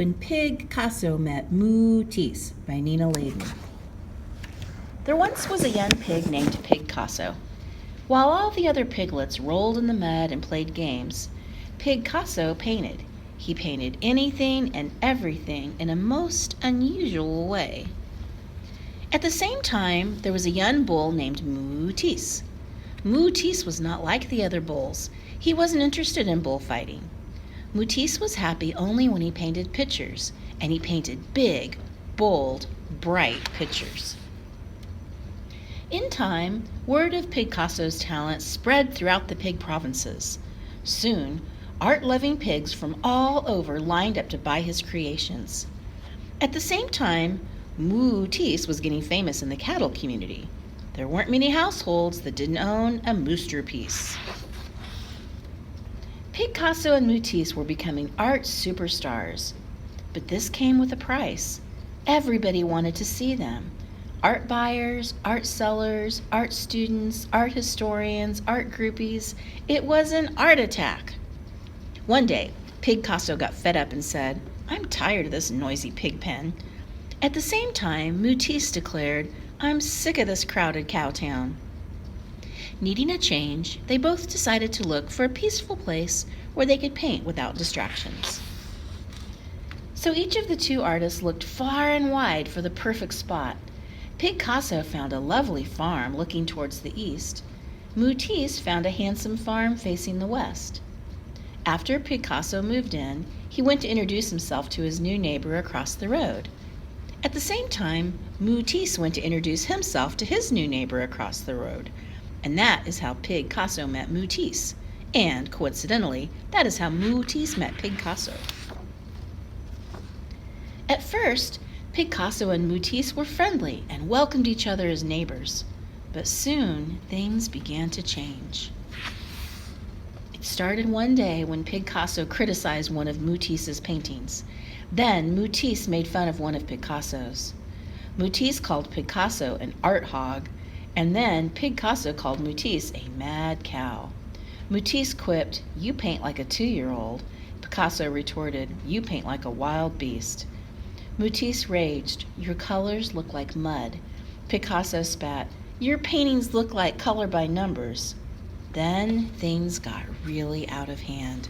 When Picasso Met Matisse by Nina Layden. There once was a young pig named Picasso. While all the other piglets rolled in the mud and played games, Picasso painted. He painted anything and everything in a most unusual way. At the same time, there was a young bull named Matisse. Matisse was not like the other bulls. He wasn't interested in bullfighting. Matisse was happy only when he painted pictures, and he painted big, bold, bright pictures. In time, word of Picasso's talent spread throughout the pig provinces. Soon, art-loving pigs from all over lined up to buy his creations. At the same time, Matisse was getting famous in the cattle community. There weren't many households that didn't own a mooster-piece. Picasso and Matisse were becoming art superstars. But this came with a price. Everybody wanted to see them. Art buyers, art sellers, art students, art historians, art groupies. It was an art attack. One day, Picasso got fed up and said, "I'm tired of this noisy pig pen." At the same time, Matisse declared, "I'm sick of this crowded cow town." Needing a change, they both decided to look for a peaceful place where they could paint without distractions. So each of the two artists looked far and wide for the perfect spot. Picasso found a lovely farm looking towards the east. Matisse found a handsome farm facing the west. After Picasso moved in, he went to introduce himself to his new neighbor across the road. At the same time, Matisse went to introduce himself to his new neighbor across the road. And that is how Picasso met Matisse. And, coincidentally, that is how Matisse met Picasso. At first, Picasso and Matisse were friendly and welcomed each other as neighbors. But soon, things began to change. It started one day when Picasso criticized one of Matisse's paintings. Then, Matisse made fun of one of Picasso's. Matisse called Picasso an art hog, and then Picasso called Matisse a mad cow. Matisse quipped, "You paint like a 2-year-old." Picasso retorted, "You paint like a wild beast." Matisse raged, "Your colors look like mud." Picasso spat, "Your paintings look like color by numbers." Then things got really out of hand.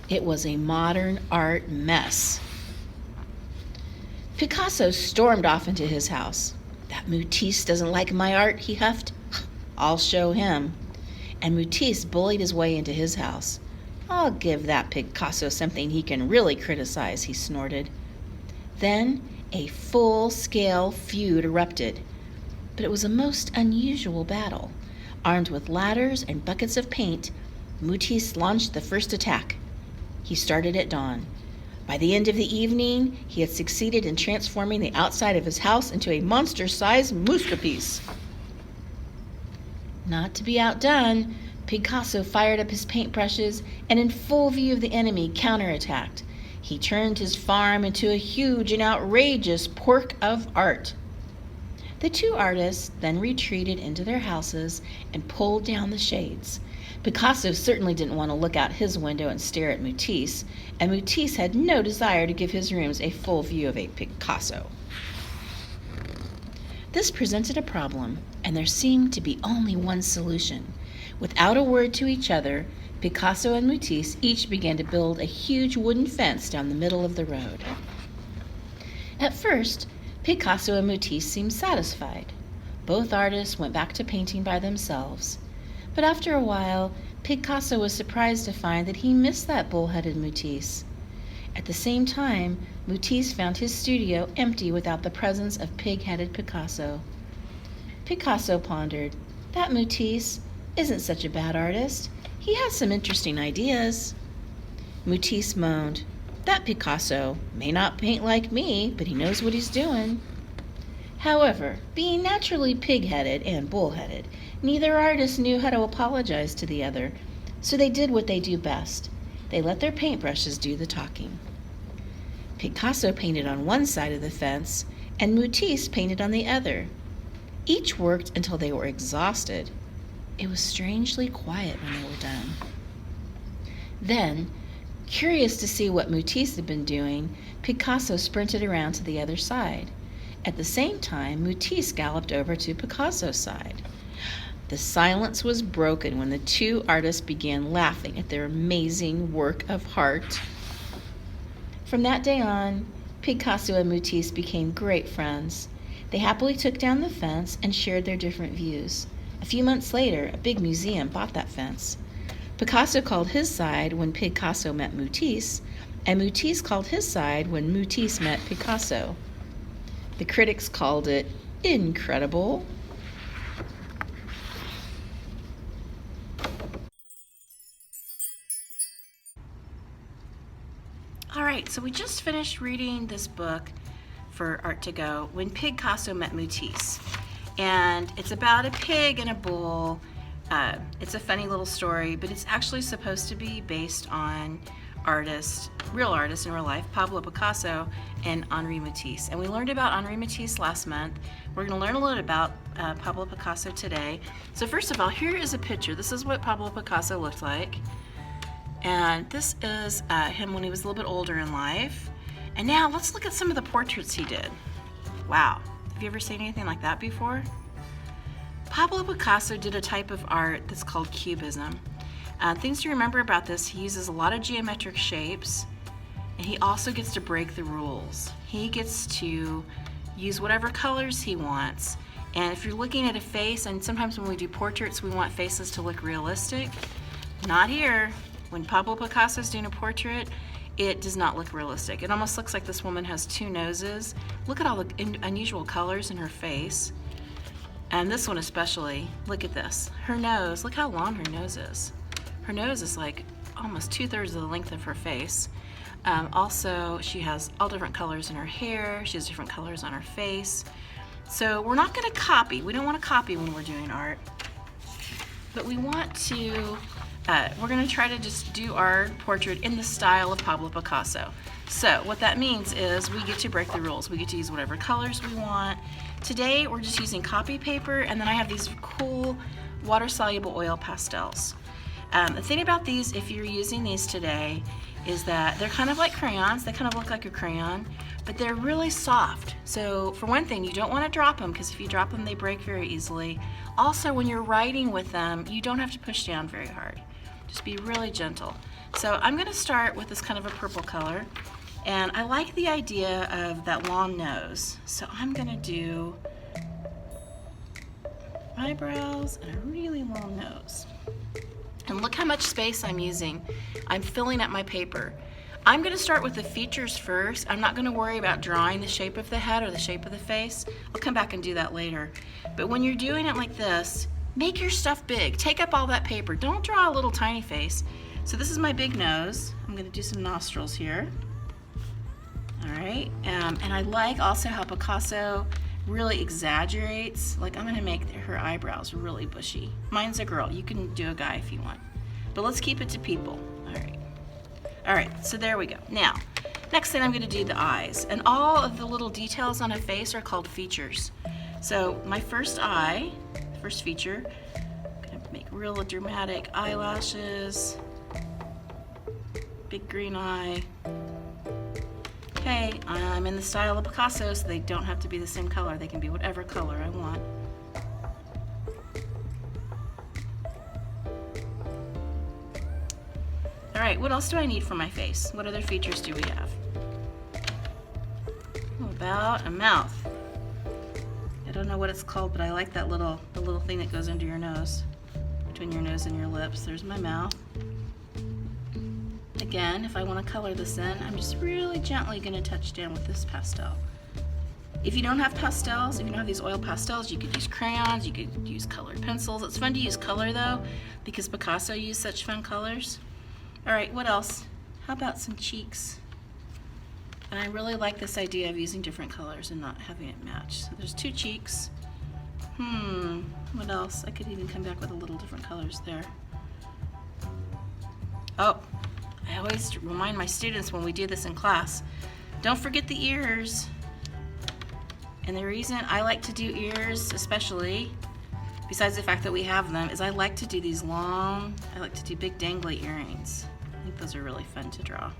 It was a modern art mess. Picasso stormed off into his house. "That Matisse doesn't like my art," he huffed. "I'll show him." And Matisse bullied his way into his house. "I'll give that Picasso something he can really criticize," he snorted. Then a full-scale feud erupted. But it was a most unusual battle. Armed with ladders and buckets of paint, Matisse launched the first attack. He started at dawn. By the end of the evening, he had succeeded in transforming the outside of his house into a monster-sized masterpiece. Not to be outdone, Picasso fired up his paintbrushes and in full view of the enemy counterattacked. He turned his farm into a huge and outrageous pork of art. The two artists then retreated into their houses and pulled down the shades. Picasso certainly didn't want to look out his window and stare at Matisse, and Matisse had no desire to give his rooms a full view of a Picasso. This presented a problem, and there seemed to be only one solution. Without a word to each other, Picasso and Matisse each began to build a huge wooden fence down the middle of the road. At first, Picasso and Matisse seemed satisfied. Both artists went back to painting by themselves. But after a while, Picasso was surprised to find that he missed that bull-headed Matisse. At the same time, Matisse found his studio empty without the presence of pig-headed Picasso. Picasso pondered, "That Matisse isn't such a bad artist. He has some interesting ideas." Matisse moaned, "That Picasso may not paint like me, but he knows what he's doing." However, being naturally pig-headed and bull-headed, neither artist knew how to apologize to the other, so they did what they do best. They let their paintbrushes do the talking. Picasso painted on one side of the fence, and Matisse painted on the other. Each worked until they were exhausted. It was strangely quiet when they were done. Then, Curious to see what Matisse had been doing, Picasso sprinted around to the other side. At the same time, Matisse galloped over to Picasso's side. The silence was broken when the two artists began laughing at their amazing work of art. From that day on, Picasso and Matisse became great friends. They happily took down the fence and shared their different views. A few months later, a big museum bought that fence. Picasso called his side when Picasso met Matisse, and Matisse called his side when Matisse met Picasso. The critics called it incredible. All right, so we just finished reading this book for Art2Go, When Picasso Met Matisse. And it's about a pig and a bull. It's a funny little story, but it's actually supposed to be based on real artists in real life, Pablo Picasso and Henri Matisse. And we learned about Henri Matisse last month. We're going to learn a little bit about Pablo Picasso today. So first of all, here is a picture. This is what Pablo Picasso looked like. And this is him when he was a little bit older in life. And now let's look at some of the portraits he did. Wow, have you ever seen anything like that before? Pablo Picasso did a type of art that's called Cubism. Things to remember about this, he uses a lot of geometric shapes, and he also gets to break the rules. He gets to use whatever colors he wants. And if you're looking at a face, and sometimes when we do portraits, we want faces to look realistic. Not here. When Pablo Picasso is doing a portrait, it does not look realistic. It almost looks like this woman has two noses. Look at all the unusual colors in her face. And this one especially, look at this. Her nose, look how long her nose is. Her nose is like almost 2/3 of the length of her face. Also, she has all different colors in her hair. She has different colors on her face. So we're not gonna copy. We don't wanna copy when we're doing art. But we want to, we're gonna try to just do our portrait in the style of Pablo Picasso. So what that means is we get to break the rules. We get to use whatever colors we want. Today we're just using copy paper, and then I have these cool water-soluble oil pastels. The thing about these, if you're using these today, is that they're kind of like crayons. They kind of look like a crayon, but they're really soft. So for one thing, you don't want to drop them, because if you drop them, they break very easily. Also, when you're writing with them, you don't have to push down very hard. Just be really gentle. So I'm going to start with this kind of a purple color. And I like the idea of that long nose. So I'm gonna do eyebrows and a really long nose. And look how much space I'm using. I'm filling up my paper. I'm gonna start with the features first. I'm not gonna worry about drawing the shape of the head or the shape of the face. I'll come back and do that later. But when you're doing it like this, make your stuff big. Take up all that paper. Don't draw a little tiny face. So this is my big nose. I'm gonna do some nostrils here. All right, and I like also how Picasso really exaggerates. Like, I'm gonna make her eyebrows really bushy. Mine's a girl, you can do a guy if you want. But let's keep it to people, all right, so there we go. Now, next thing I'm gonna do the eyes. And all of the little details on a face are called features. So my first eye, first feature, I'm gonna make real dramatic eyelashes, big green eye. Okay, I'm in the style of Picasso, so they don't have to be the same color. They can be whatever color I want. All right, what else do I need for my face? What other features do we have? What about a mouth? I don't know what it's called, but I like that the little thing that goes under your nose, between your nose and your lips. There's my mouth. Again, if I want to color this in, I'm just really gently going to touch down with this pastel. If you don't have pastels, if you don't have these oil pastels, you could use crayons, you could use colored pencils. It's fun to use color though, because Picasso used such fun colors. All right, what else? How about some cheeks? And I really like this idea of using different colors and not having it match. So there's two cheeks. What else? I could even come back with a little different colors there. Oh, I always remind my students when we do this in class, don't forget the ears. And the reason I like to do ears, especially, besides the fact that we have them, is I like to do these long, I like to do big dangly earrings. I think those are really fun to draw.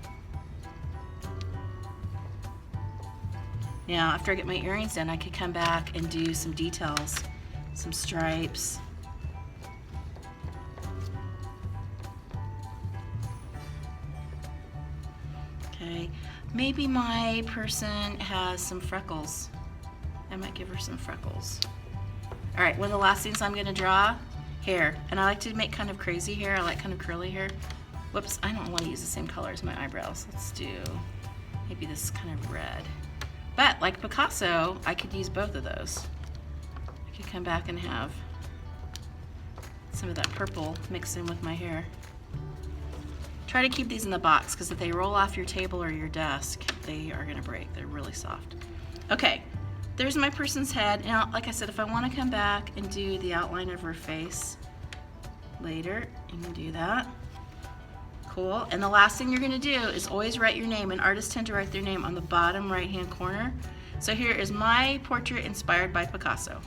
Now, after I get my earrings done, I could come back and do some details, some stripes. Okay, maybe my person has some freckles. I might give her some freckles. All right, one of the last things I'm gonna draw, hair. And I like to make kind of crazy hair. I like kind of curly hair. Whoops, I don't want to use the same color as my eyebrows. Let's do maybe this kind of red. But like Picasso, I could use both of those. I could come back and have some of that purple mixed in with my hair. Try to keep these in the box because if they roll off your table or your desk, they are gonna break. They're really soft. Okay, there's my person's head. Now, like I said, if I want to come back and do the outline of her face later, you can do that. Cool. And the last thing you're going to do is always write your name, and artists tend to write their name on the bottom right-hand corner. So here is my portrait inspired by Picasso.